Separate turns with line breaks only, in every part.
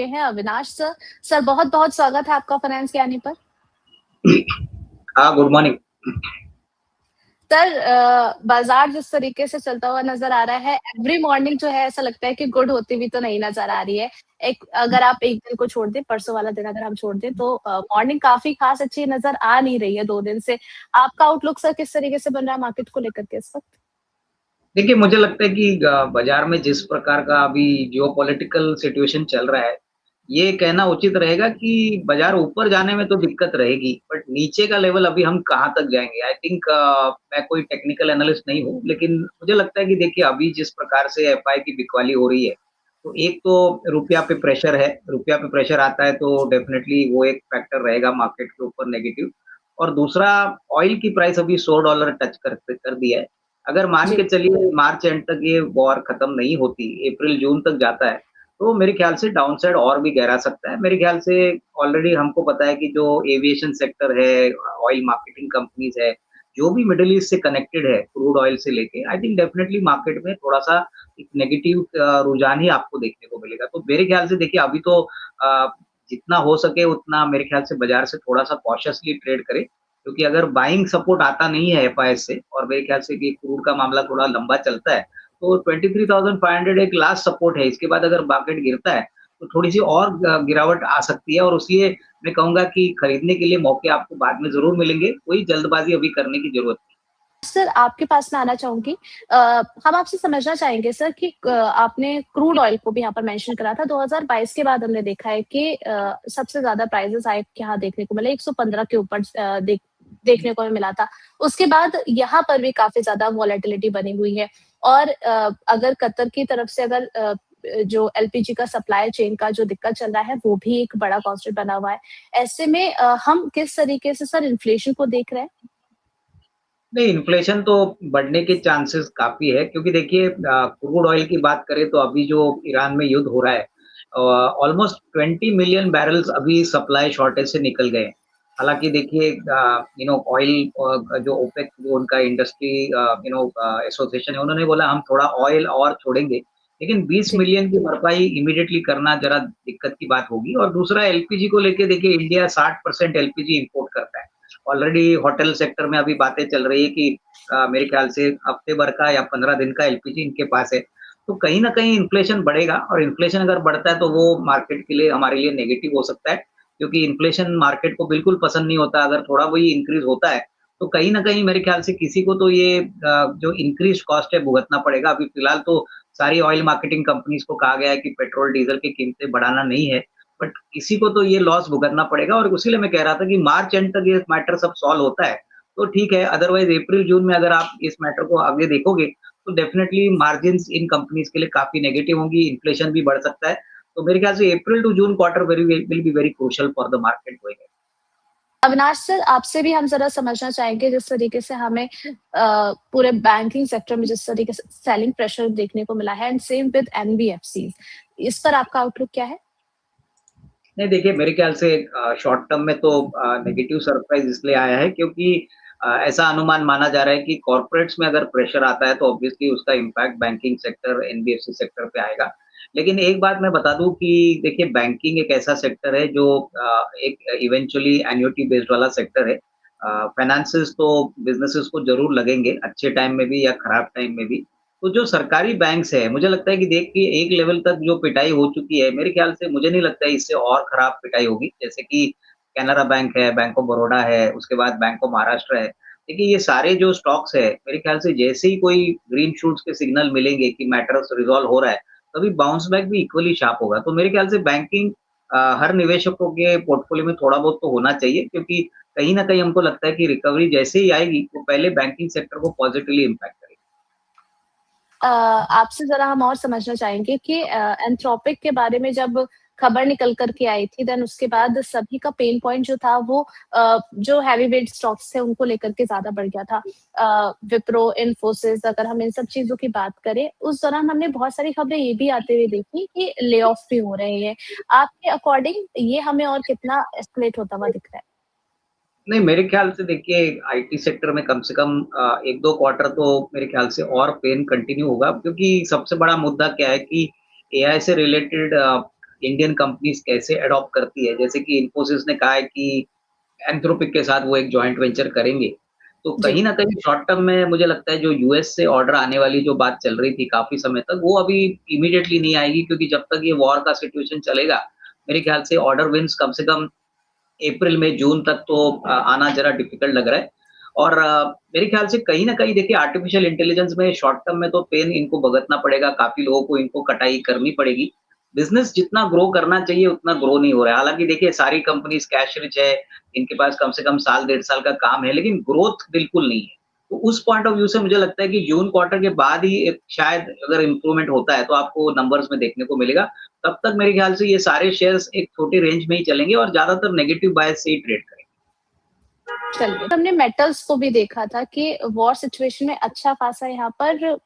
हैं Avinash sir. Sir बहुत-बहुत स्वागत है आपका फाइनेंस ज्ञानी पर।
हाँ, गुड मॉर्निंग।
सर बाज़ार जिस तरीके से चलता हुआ नज़र आ रहा है, एवरी मॉर्निंग जो है ऐसा लगता है कि गुड होती हुई तो नहीं नज़र आ रही है। अगर आप 1 दिन को छोड़ दें, परसों वाला दिन अगर हम छोड़ दें तो मॉर्निंग काफ़ी ख़ास अच्छी नज़र आ नहीं रही है 2 दिन से। आपका आउटलुक सर किस तरीके से बन रहा है मार्केट को लेकर के इस वक़्त?
देखिए, मुझे लगता है कि बाज़ार में जिस प्रकार का अभी जियोपॉलिटिकल सिचुएशन चल रहा है, ये कहना उचित रहेगा कि बाज़ार ऊपर जाने में तो दिक्कत रहेगी, बट नीचे का लेवल अभी हम कहाँ तक जाएँगे? आई थिंक मैं कोई टेक्निकल एनालिस्ट नहीं हूँ, लेकिन मुझे लगता है कि देखिए अभी जिस प्रकार से एफआई की बिकवाली हो रही है, तो एक तो रुपया पे प्रेशर है, रुपया पे प्रेशर आता है तो डेफ़िनेटली वो एक फैक्टर रहेगा मार्केट के ऊपर नेगेटिव। और दूसरा ऑयल की प्राइस अभी $100 टच कर दिया है। अगर मान
जी।
के चलिए मार्च एंड तक ये वॉर खत्म नहीं होती, अप्रैल-जून तक जाता है, तो मेरे ख्याल से डाउनसाइड और भी गहरा सकता है। मेरे ख्याल से ऑलरेडी हमको पता है कि जो एविएशन सेक्टर है, ऑयल मार्केटिंग कंपनीज़ है, जो भी मिडल ईस्ट से कनेक्टेड है, क्रूड ऑयल से लेके, आई थिंक डेफिनिटली मार्केट में थोड़ा-सा एक नेगेटिव रुझान ही आपको देखने को मिलेगा। तो मेरे ख्याल से देखिए अभी तो अ, जितना हो सके उतना मेरे ख्याल से बाज़ार से थोड़ा-सा कॉशियसली ट्रेड करें। क्योंकि अगर बाइंग सपोर्ट आता नहीं है एफआईएस से और मेरे ख्याल से कि क्रूड का मामला थोड़ा लंबा चलता है, तो 23,500 एक लास्ट सपोर्ट है। इसके बाद अगर मार्केट गिरता है, तो थोड़ी-सी और गिरावट आ सकती है और इसलिए मैं कहूँगा कि खरीदने के लिए मौके आपको बाद में ज़रूर मिलेंगे, कोई जल्दबाज़ी अभी करने की ज़रूरत नहीं।
सर आपके पास मैं आना चाहूँगी। हम आपसे समझना चाहेंगे सर कि आपने क्रूड ऑयल को भी यहाँ पर मेंशन करा था। 2022 के बाद हमने देखा है कि सबसे ज़्यादा प्राइसेज़ हाइक यहाँ देखने को मिले, 115 के ऊपर देखने को मिला था। उसके बाद यहाँ पर भी काफ़ी ज़्यादा वॉलेटिलिटी बनी हुई है और अगर कतर की तरफ से अगर जो एलपीजी का सप्लाई चेन का जो दिक्कत चल रहा है, वो भी एक बड़ा कॉन्स्टेंट बना हुआ है। ऐसे में हम किस तरीके से सर इन्फ्लेशन को देख रहे हैं?
नहीं, इन्फ्लेशन तो बढ़ने के चांसेस काफ़ी है क्योंकि देखिए क्रूड ऑयल की बात करें तो अभी जो ईरान में युद्ध हो रहा है ऑलमोस्ट 20 मिलियन बैरल्स अभी सप्लाई शॉर्टेज से निकल गए हैं। हालाँकि देखिए ऑयल जो ओपेक जो उनका इंडस्ट्री एसोसिएशन है, उन्होंने बोला हम थोड़ा ऑयल और छोड़ेंगे, लेकिन 20
जी।
मिलियन की भरपाई इमीडिएटली करना ज़रा दिक्कत की बात होगी और दूसरा एलपीजी को लेके देखिए इंडिया 60% एलपीजी इम्पोर्ट करता है। ऑलरेडी होटल सेक्टर में अभी बातें चल रही है कि मेरे ख्याल से हफ्ते भर का या 15 दिन का एलपीजी इनके पास है। तो कहीं न कहीं इन्फ्लेशन बढ़ेगा और इन्फ्लेशन अगर बढ़ता है तो वो मार्केट के लिए हमारे लिए नेगेटिव हो सकता है, क्योंकि इन्फ्लेशन मार्केट को बिल्कुल पसंद नहीं होता। अगर थोड़ा वही इंक्रीज़ होता है, तो कहीं न कहीं मेरे ख्याल से किसी को तो ये जो इंक्रीज़ कॉस्ट है भुगतना पड़ेगा। अभी फिलहाल तो सारी ऑयल मार्केटिंग कंपनीज़ को कहा गया है कि पेट्रोल, डीज़ल की कीमतें बढ़ाना नहीं है। बट किसी को तो ये लॉस भुगतना पड़ेगा और उसी लिए मैं कह रहा था कि मार्च एंड तक ये मैटर सब सॉल्व होता है, तो ठीक है, अदरवाइज़ अप्रैल-जून में अगर आप इस मैटर को आगे देखोगे, तो डेफ़िनेटली मार्जिन्स इन कंपनीज़ के लिए काफ़ी नेगेटिव होंगी, इन्फ्लेशन भी बढ़ सकता है। तो मेरे ख्याल से April to June quarter will be very crucial for the market going ahead.
Avinash sir, आपसे भी हम ज़रा समझना चाहेंगे जिस तरीके से हमें पूरे बैंकिंग सेक्टर में जिस तरीके से सेलिंग प्रेशर देखने को मिला है एंड सेम विद एनबीएफसीज़, इस पर आपका आउटलुक क्या है?
नहीं देखिए, मेरे ख्याल से शॉर्ट टर्म में तो नेगेटिव सरप्राइज़ इसलिए आया है क्योंकि ऐसा अनुमान माना जा रहा है कि कॉर्पोरेट्स में अगर प्रेशर आता है तो ऑब्वियसली उसका impact banking sector, NBFC sector पे आएगा। लेकिन एक बात मैं बता दूँ कि देखिए बैंकिंग एक ऐसा सेक्टर है जो एक इवेंचुअली एन्युटी बेस्ड वाला सेक्टर है। फाइनेंसेस तो बिज़नेसेस को ज़रूर लगेंगे, अच्छे टाइम में भी या खराब टाइम में भी। तो जो सरकारी बैंक्स है, मुझे लगता है कि देखिए एक लेवल तक जो पिटाई हो चुकी है, मेरे ख्याल से मुझे नहीं लगता है इससे और खराब पिटाई होगी। जैसे कि कैनरा बैंक है, बैंक ऑफ बड़ौदा है, उसके बाद बैंक ऑफ महाराष्ट्र है। देखिए ये सारे जो स्टॉक्स है, मेरे ख्याल से जैसे ही कोई ग्रीन शूट्स के सिग्नल मिलेंगे कि मैटर्स रिज़ॉल्व हो रहा है, तभी बाउंस बैक भी इक्वली शार्प होगा। तो मेरे ख्याल से बैंकिंग हर निवेशकों के पोर्टफोलियो में थोड़ा बहुत तो होना चाहिए क्योंकि कहीं न कहीं हमको लगता है कि रिकवरी जैसे ही आएगी, वो पहले बैंकिंग सेक्टर को पॉज़िटिवली इम्पैक्ट करेगी।
आपसे ज़रा हम और समझना चाहेंगे कि एंथ्रोपिक के बारे में जब खबर निकल कर के आई थी, देन उसके बाद सभी का पेन पॉइंट जो था वो जो हेवी वेट स्टॉक्स थे उनको लेकर के ज़्यादा बढ़ गया था। विप्रो, इन्फोसिस अगर हम इन सब चीज़ों की बात करें, उस दौरान हमने बहुत सारी खबरें ये भी आते हुए देखी कि ले ऑफ भी हो रहे हैं। आपके अकॉर्डिंग ये हमें और कितना एस्केलेट होता हुआ दिख रहा है?
नहीं, मेरे ख़्याल से देखिए आईटी सेक्टर में कम से कम 1-2 क्वार्टर तो मेरे ख़्याल से और पेन कंटिन्यू होगा क्योंकि सबसे बड़ा मुद्दा क्या है कि एआई से रिलेटेड इंडियन कंपनीज कैसे अडॉप्ट करती है। जैसे कि इन्फोसिस ने कहा है कि एंथ्रोपिक के साथ वो एक जॉइंट वेंचर करेंगे। तो
जी।
कहीं न कहीं शॉर्ट टर्म में मुझे लगता है जो यूएस से ऑर्डर आने वाली जो बात चल रही थी काफ़ी समय तक, वो अभी इमीडिएटली नहीं आएगी क्योंकि जब तक ये वॉर का सिचुएशन चलेगा, मेरे ख्याल से ऑर्डर विन्स कम से कम अप्रैल में जून तक तो आना ज़रा डिफ़िकल्ट लग रहा है। और मेरे ख्याल से कहीं न कहीं देखिए आर्टिफ़िशियल इंटेलिजेंस में शॉर्ट टर्म में तो पेन इनको भुगतना पड़ेगा, काफ़ी लोगों को इनको कटाई करनी पड़ेगी। बिज़नेस जितना ग्रो करना चाहिए उतना ग्रो नहीं हो रहा है। हालाँकि देखिए सारी कंपनीज़ कैश रिच है, इनके पास कम से कम साल डेढ़ साल का काम है, लेकिन ग्रोथ बिल्कुल नहीं है। तो उस पॉइंट ऑफ व्यू से मुझे लगता है कि जून क्वार्टर के बाद ही एक शायद अगर इम्प्रूवमेंट होता है तो आपको नंबर्स में देखने को मिलेगा। तब तक मेरे ख्याल से ये सारे शेयर्स एक छोटे रेंज में ही चलेंगे और ज़्यादातर नेगेटिव बायस से ही ट्रेड करेंगे।
चलिए, तो हमने मेटल्स को भी देखा था कि वॉर सिचुएशन में अच्छा खासा यहाँ पर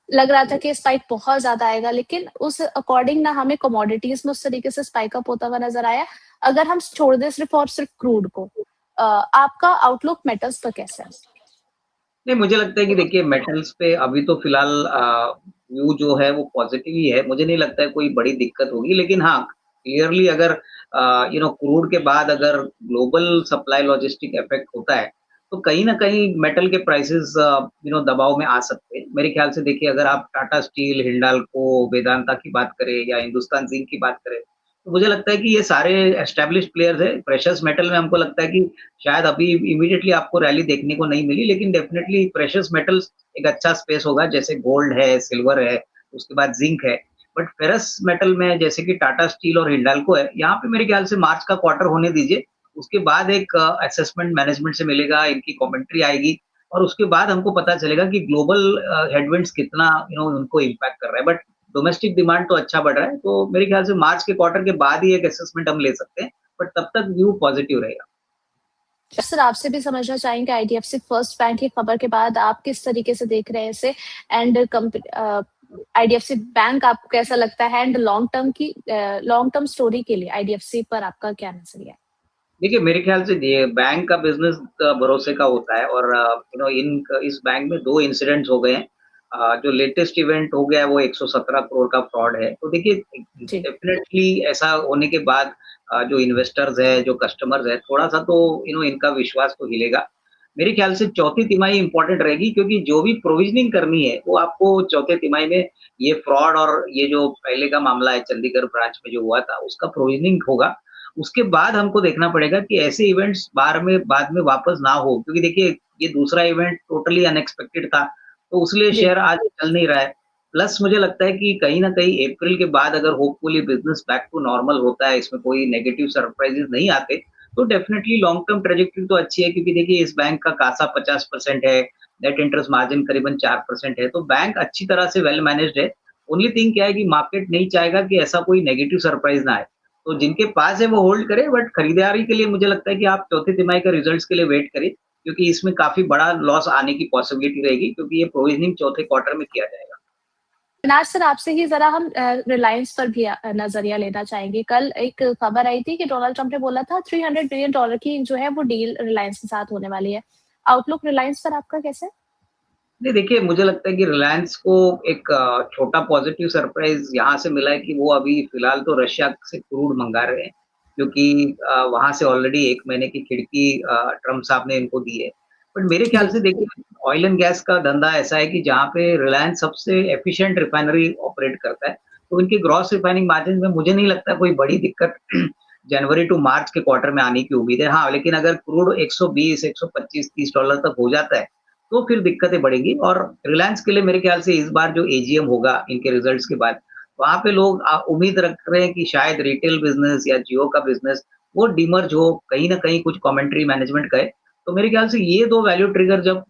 लग रहा था कि स्पाइक बहुत ज़्यादा आएगा, लेकिन उस अकॉर्डिंग ना हमें कमोडिटीज़ में उस तरीके से स्पाइक अप होता हुआ नज़र आया। अगर हम छोड़ दें सिर्फ़ और सिर्फ़ क्रूड को, आपका आउटलुक मेटल्स पर कैसा है?
नहीं, मुझे लगता है कि देखिए मेटल्स पे अभी तो फिलहाल व्यू जो है वो पॉज़िटिव ही है। मुझे नहीं लगता है कोई बड़ी दिक्कत होगी, लेकिन हाँ, क्लियरली अगर क्रूड के बाद अगर ग्लोबल सप्लाई लॉजिस्टिक इफ़ेक्ट होता है, तो कहीं न कहीं मेटल के प्राइसेज़ दबाव में आ सकते हैं। मेरे ख़्याल से देखिए अगर आप टाटा स्टील, हिंडाल्को, वेदांता की बात करें या हिंदुस्तान ज़िंक की बात करें, तो मुझे लगता है कि ये सारे एस्टेब्लिश्ड प्लेयर्स हैं। प्रेशियस मेटल में हमको लगता है कि शायद अभी इमीडिएटली आपको रैली देखने को नहीं मिली, लेकिन डेफिनिटली प्रेशियस मेटल्स एक अच्छा स्पेस होगा, जैसे गोल्ड है, सिल्वर है, उसके बाद ज़िंक है। बट फेरस मेटल में जैसे कि टाटा स्टील और हिंडाल्को है, यहाँ पे मेरे ख्याल से मार्च का क्वार्टर होने दीजिए, उसके बाद एक असेसमेंट मैनेजमेंट से मिलेगा, इनकी कमेंट्री आएगी और उसके बाद हमको पता चलेगा कि ग्लोबल हेडविंड्स कितना उनको इम्पैक्ट कर रहा है। बट डोमेस्टिक डिमांड तो अच्छा बढ़ रहा है, तो मेरे ख्याल से मार्च के क्वार्टर के बाद ही एक असेसमेंट हम ले सकते हैं, बट तब तक व्यू पॉजिटिव रहेगा।
सर, आपसे भी समझना चाहेंगे आईडीएफसी फर्स्ट बैंक की खबर के बाद आप किस तरीके से देख रहे हैं इसे एंड आईडीएफसी बैंक आपको कैसा लगता है एंड लॉन्ग टर्म स्टोरी के लिए आईडीएफसी पर आपका क्या नज़रिया है?
देखिए, मेरे ख्याल से ये बैंक का बिज़नेस भरोसे का होता है और इन इस बैंक में 2 इंसिडेंट्स हो गए हैं। जो लेटेस्ट इवेंट हो गया है वो 117 करोड़ का फ्रॉड है। तो देखिए
जी।
डेफ़िनेटली ऐसा होने के बाद जो इन्वेस्टर्स हैं, जो कस्टमर्स हैं, थोड़ा-सा तो इनका विश्वास तो हिलेगा। मेरे ख्याल से चौथी तिमाही इम्पोर्टेंट रहेगी क्योंकि जो भी प्रोविज़निंग करनी है, वो आपको चौथे तिमाही में ये फ्रॉड और ये जो पहले का मामला है चंडीगढ़ ब्रांच में जो हुआ था, उसका प्रोविज़निंग होगा। उसके बाद हमको देखना पड़ेगा कि ऐसे इवेंट्स बाद में वापस ना हो क्योंकि देखिए ये दूसरा इवेंट टोटली अनएक्सपेक्टेड था, तो उसलिए
जी।
शेयर आज चल नहीं रहा है। प्लस मुझे लगता है कि कहीं न कहीं अप्रैल के बाद अगर hopefully business back to normal होता है, इसमें कोई नेगेटिव सरप्राइज़ेज़ नहीं आते, तो डेफिनिटली लॉन्ग टर्म ट्रैजेक्टरी तो अच्छी है क्योंकि देखिए इस बैंक का कासा 50% है, नेट इंटरेस्ट मार्जिन करीबन 4% है, तो बैंक अच्छी तरह से वेल मैनेज्ड है। ओनली थिंग क्या है कि मार्केट नहीं चाहेगा कि ऐसा कोई नेगेटिव सरप्राइज़ ना आए। तो जिनके पास है वो होल्ड करें बट खरीदारी के लिए मुझे लगता है कि आप चौथी तिमाही के रिजल्ट्स के लिए वेट करें, क्योंकि इसमें काफ़ी बड़ा लॉस आने की पॉसिबिलिटी रहेगी क्योंकि ये प्रोविज़निंग चौथे क्वार्टर में किया जाएगा।
विनाश सर, आपसे ही ज़रा हम रिलायंस पर भी नज़रिया लेना चाहेंगे। कल एक खबर आई थी कि डोनाल्ड ट्रम्प ने बोला था $300 बिलियन की जो है वो डील रिलायंस के साथ होने वाली है। आउटलुक रिलायंस पर आपका कैसा है?
नहीं देखिए, मुझे लगता है कि रिलायंस को एक छोटा पॉज़िटिव सरप्राइज़ यहाँ से मिला है कि वो अभी फ़िलहाल तो रशिया से क्रूड मँगा रहे हैं, क्योंकि वहाँ से ऑलरेडी 1 महीने की खिड़की ट्रम्प साहब ने इनको दी है। बट मेरे ख्याल
जी।
से देखिए ऑयल एंड गैस का धंधा ऐसा है कि जहाँ पे रिलायंस सबसे एफ़िशिएंट रिफ़ाइनरी ऑपरेट करता है, तो इनकी ग्रॉस रिफ़ाइनिंग मार्जिन में मुझे नहीं लगता कोई बड़ी दिक्कत जनवरी टू मार्च के क्वार्टर में आने की उम्मीद है। हाँ, लेकिन अगर क्रूड 120, 125, $30 तक हो जाता है, तो फिर दिक्कतें बढ़ेंगी और रिलायंस के लिए मेरे ख्याल से इस बार जो एजीएम होगा इनके रिजल्ट्स के बाद, वहाँ पे लोग उम्मीद रख रहे हैं कि शायद रिटेल बिज़नेस या जियो का बिज़नेस वो डिमर्ज हो, कहीं न कहीं कुछ कमेंट्री मैनेजमेंट कहे। तो मेरे ख्याल से ये 2 वैल्यू ट्रिगर जब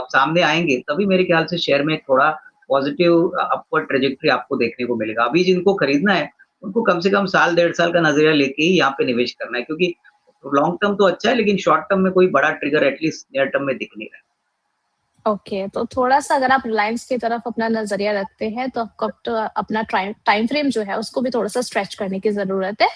सामने आएँगे, तभी मेरे ख्याल से शेयर में थोड़ा पॉज़िटिव अपवर्ड ट्रैजेक्टरी आपको देखने को मिलेगा। अभी जिनको खरीदना है, उनको कम से कम साल, डेढ़ साल का नज़रिया लेके ही यहाँ पे निवेश करना है क्योंकि लॉन्ग टर्म तो अच्छा है, लेकिन शॉर्ट टर्म में कोई बड़ा ट्रिगर एटलीस्ट नियर टर्म में दिख नहीं रहा है।
ओके, तो थोड़ा-सा अगर आप रिलायंस की तरफ अपना नज़रिया रखते हैं, तो आपको अब तो अपना टाइम फ्रेम जो है, उसको भी थोड़ा-सा स्ट्रेच करने की ज़रूरत है।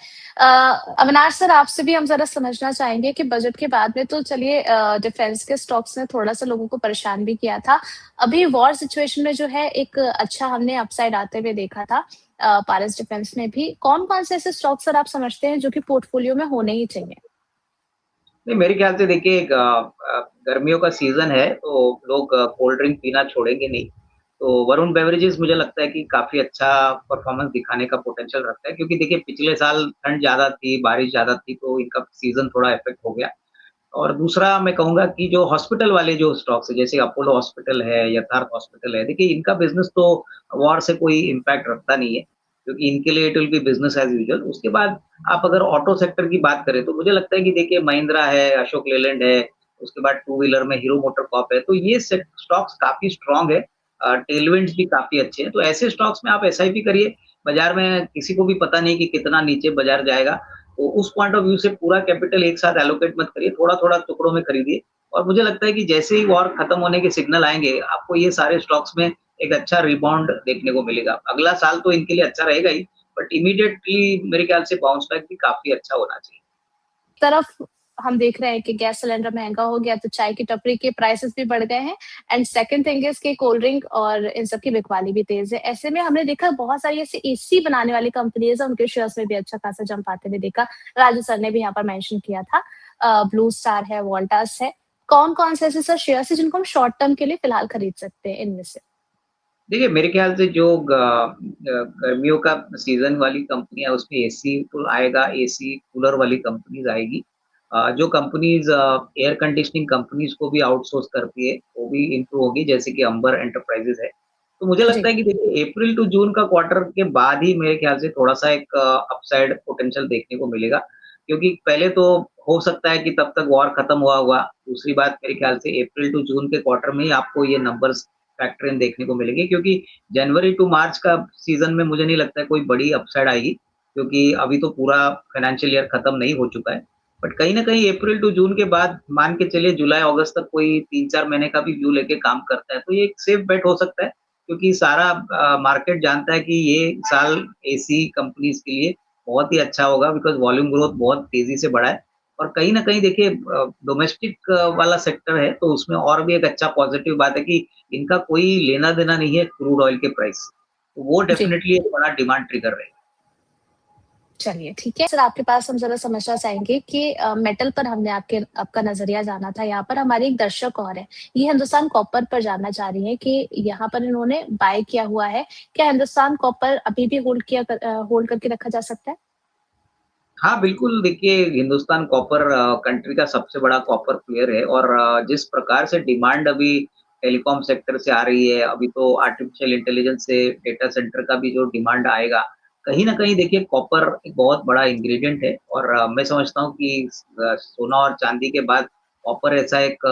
अविनाश सर, आपसे भी हम ज़रा समझना चाहेंगे कि बजट के बाद में तो चलिए डिफेंस के स्टॉक्स ने थोड़ा-सा लोगों को परेशान भी किया था। अभी वॉर सिचुएशन में जो है, एक अच्छा हमने अपसाइड आते हुए देखा था। पारस डिफेंस में भी। कौन-कौन से ऐसे स्टॉक सर आप समझते हैं जो कि पोर्टफोलियो में होने ही चाहिए?
नहीं, मेरे ख्याल से देखिए गर्मियों का सीज़न है, तो लोग कोल्ड ड्रिंक पीना छोड़ेंगे नहीं। तो वरुण बेवरेजेज़ मुझे लगता है कि काफ़ी अच्छा परफ़ॉर्मेंस दिखाने का पोटेंशियल रखता है क्योंकि देखिए पिछले साल ठंड ज़्यादा थी, बारिश ज़्यादा थी, तो इनका सीज़न थोड़ा इफ़ेक्ट हो गया। और दूसरा मैं कहूँगा कि जो हॉस्पिटल वाले जो स्टॉक्स हैं, जैसे अपोलो हॉस्पिटल है, यथार्थ हॉस्पिटल है, देखिए इनका बिज़नेस तो वॉर से कोई इम्पैक्ट रखता नहीं है, क्योंकि इनके लिए it will be business as usual. उसके बाद आप अगर ऑटो सेक्टर की बात करें, तो मुझे लगता है कि देखिए महिंद्रा है, अशोक लेलैंड है, उसके बाद टू व्हीलर में हीरो मोटरकॉर्प है, तो ये सेक स्टॉक्स काफ़ी स्ट्रॉन्ग है। टेलविंड्स भी काफ़ी अच्छे हैं, तो ऐसे स्टॉक्स में आप एसआईपी करिए। बाज़ार में किसी को भी पता नहीं कि कितना नीचे बाज़ार जाएगा, तो उस पॉइंट ऑफ व्यू से पूरा कैपिटल एक साथ एलोकेट मत करिए, थोड़ा-थोड़ा टुकड़ों में खरीदिए और मुझे लगता है कि जैसे ही वॉर खत्म होने के सिग्नल आएँगे, आपको ये सारे स्टॉक्स में एक अच्छा रिबाउंड देखने को मिलेगा। अगला साल तो इनके लिए अच्छा रहेगा ही, बट इमीडिएटली मेरे ख्याल से बाउंस बैक भी काफ़ी अच्छा होना चाहिए।
तरफ हम देख रहे हैं कि गैस सिलेंडर महँगा हो गया, तो चाय की टपरी के प्राइसेज़ भी बढ़ गए हैं एंड सेकंड थिंग इज़ कि कोल्ड ड्रिंक और इन सब की बिकवाली भी तेज़ है। ऐसे में हमने देखा बहुत सारी ऐसी एसी बनाने वाली कंपनीज़ हैं, उनके शेयर्स में भी अच्छा खासा जंप आते हुए देखा। राजू सर ने भी यहाँ पर मेंशन किया था। ब्लू स्टार है, वोल्टास है। कौन-कौन से ऐसे सर शेयर्स हैं जिनको हम शॉर्ट टर्म के लिए फिलहाल खरीद सकते हैं इनमें से?
देखिए, मेरे ख़्याल से जो गर्मियों का सीज़न वाली कंपनियाँ उसमें एसी तो आएगा, एसी, कूलर वाली कंपनीज़ आएगी। जो कंपनीज़ एयर कंडीशनिंग कंपनीज़ को भी आउटसोर्स करती है, वो भी इम्प्रूव होगी जैसे कि अंबर एंटरप्राइज़ेज़ है। तो मुझे लगता
जी।
है कि देखिए अप्रैल टू जून का क्वार्टर के बाद ही मेरे ख़्याल से थोड़ा-सा एक अपसाइड पोटेंशियल देखने को मिलेगा। क्योंकि पहले तो हो सकता है कि तब तक वॉर खत्म हुआ होगा। दूसरी बात मेरे ख़्याल से अप्रैल टू जून के क्वार्टर में ही आपको ये नंबर्स फैक्टर इन देखने को मिलेंगे क्योंकि जनवरी टू मार्च का सीज़न में मुझे नहीं लगता है कोई बड़ी अपसाइड आएगी, क्योंकि अभी तो पूरा फाइनेंशियल ईयर खत्म नहीं हो चुका है। बट कहीं न कहीं अप्रैल टू जून के बाद मान के चलिए जुलाई-अगस्त तक कोई 3-4 महीने का भी व्यू लेके काम करता है, तो ये एक सेफ बेट हो सकता है, क्योंकि सारा मार्केट जानता है कि ये साल एसी कंपनीज़ के लिए बहुत ही अच्छा होगा बिकॉज़ वॉल्यूम ग्रोथ बहुत तेज़ी से बढ़ा है। और कहीं न कहीं देखिए डोमेस्टिक वाला सेक्टर है, तो उसमें और भी एक अच्छा पॉज़िटिव बात है कि इनका कोई लेना-देना नहीं है क्रूड ऑयल के प्राइस से। तो वो
जी।
डेफ़िनिटली एक बड़ा डिमांड ट्रिगर रहेगा।
चलिए, ठीक है। सर आपके पास हम ज़रा समझना चाहेंगे कि मेटल पर हमने आपका नज़रिया जाना था। यहाँ पर हमारे एक दर्शक और हैं। ये हिंदुस्तान कॉपर पर जानना चाह रही हैं कि यहाँ पर इन्होंने बाय किया हुआ है। क्या हिंदुस्तान कॉपर अभी भी होल्ड करके रखा जा सकता है?
हाँ, बिल्कुल देखिए हिंदुस्तान कॉपर कंट्री का सबसे बड़ा कॉपर प्लेयर है और जिस प्रकार से डिमांड अभी टेलीकॉम सेक्टर से आ रही है, अभी तो आर्टिफ़िशियल इंटेलिजेंस से डेटा सेंटर का भी जो डिमांड आएगा, कहीं न कहीं देखिए कॉपर एक बहुत बड़ा इंग्रीडिएंट है और मैं समझता हूँ कि सोना और चांदी के बाद कॉपर ऐसा एक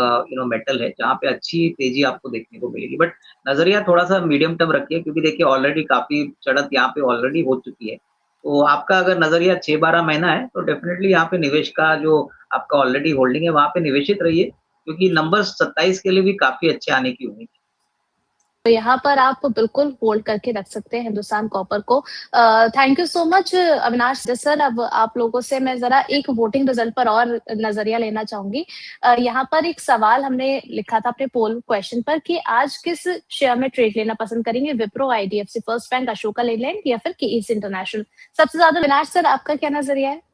मेटल है जहाँ पे अच्छी तेज़ी आपको देखने को मिलेगी। बट नज़रिया थोड़ा-सा मीडियम टर्म रखिए क्योंकि देखिए ऑलरेडी काफ़ी चढ़त यहाँ पे ऑलरेडी हो चुकी है। तो आपका अगर नज़रिया 6-12 महीना है, तो डेफ़िनेटली यहाँ पे निवेश का जो आपका ऑलरेडी होल्डिंग है, वहाँ पे निवेशित रहिए, क्योंकि नंबर्स 27 के लिए भी काफ़ी अच्छे आने की उम्मीद है।
तो यहाँ पर आप बिल्कुल होल्ड करके रख सकते हैं हिंदुस्तान कॉपर को। Thank you so much Avinash sir. अब आप लोगों से मैं ज़रा एक वोटिंग रिजल्ट पर और नज़रिया लेना चाहूँगी। यहाँ पर एक सवाल हमने लिखा था अपने पोल क्वेश्चन पर कि आज किस शेयर में ट्रेड लेना पसंद करेंगे? Wipro, IDFC first bank, Ashoka Leyland या फिर केईस इंटरनेशनल? सबसे ज़्यादा अविनाश सर आपका क्या नज़रिया है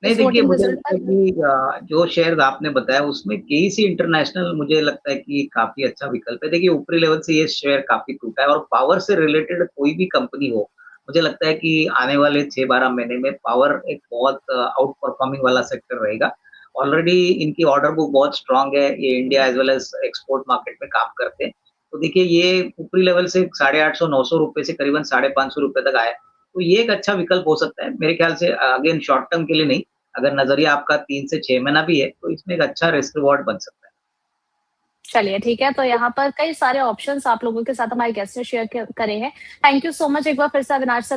नहीं
इस
देखिए,
वोटिंग
मुझे
रिजल्ट
लगता
पर?
है कि जो शेयर्स आपने बताया उसमें केईसी इंटरनेशनल मुझे लगता है कि काफ़ी अच्छा विकल्प है। देखिए ऊपरी लेवल से ये शेयर काफ़ी टूटा है और पावर से रिलेटेड कोई भी कंपनी हो, मुझे लगता है कि आने वाले 6-12 महीने में पावर एक बहुत आउट परफॉर्मिंग वाला सेक्टर रहेगा। ऑलरेडी इनकी ऑर्डर बुक बहुत स्ट्रॉन्ग है, ये India as well as export market में काम करते हैं। तो देखिए ये ऊपरी लेवल से 850-900 रुपए से करीबन ₹550 तक आया है। तो ये एक अच्छा विकल्प हो सकता है। मेरे ख्याल से अगेन शॉर्ट टर्म के लिए नहीं, अगर नज़रिया आपका 3 से 6 महीना भी है, तो इसमें एक अच्छा रिस्क रिवॉर्ड बन सकता है।
चलिए ठीक है, तो यहाँ पर कई सारे ऑप्शंस आप लोगों के साथ हमारे गेस्ट ने शेयर करे हैं। थैंक यू सो मच एक बार फिर से अविनाश सर